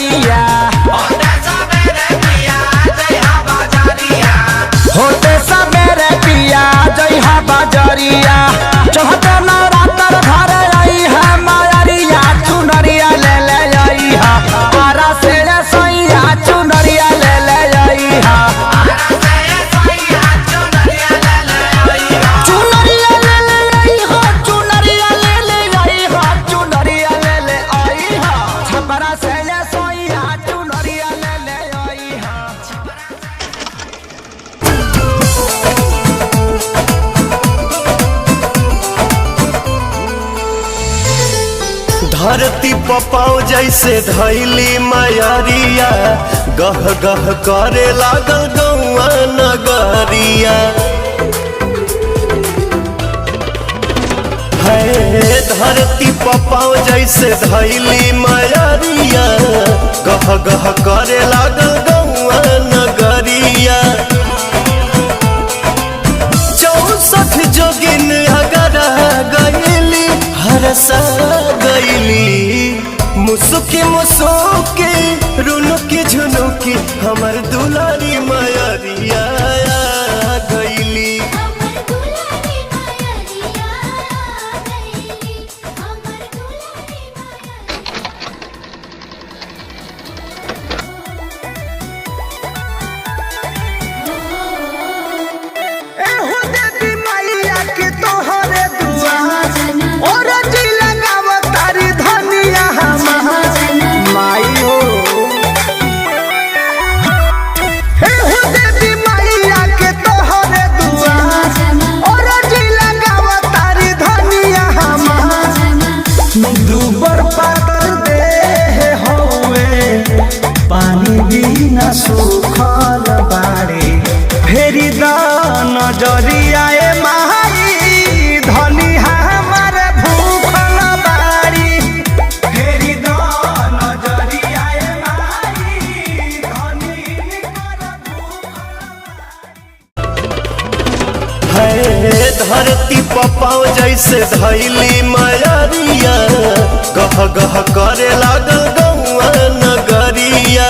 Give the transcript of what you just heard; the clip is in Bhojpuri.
बजरिया होते सबेरे पिया जइहा बजरिया चढ़ते नवरात्र घर आई है मायरिया चुनरिया ले ले आई हा आरा से सैया चुनरिया ले ले आई हा चुनरिया ले ले आई हा चुनरिया ले ले आई हा छपरा से सैया चुनरिया ले ले आई हा धरती पपाओ जैसे धैली मायरिया गह गह करे लागल गौआ नगरिया है धरती पपाओ जैसे धैली मायरिया गह गह करे लागल गौआ नगरिया 64 जोगिन अगर गईली हरसा गईली मुसुकी मुसुकी रुनुकी झुनुकी हमर दुलारी मायरिया गईली पानी बिना सुखल बाड़ी फेरी द नजरिया माई धनी हमर भूखल बाड़ी फेरी द नजरिया माई धनी है धरती पपाओ जैसे धैली मायरिया गह गह करे लागल गौआ नगरिया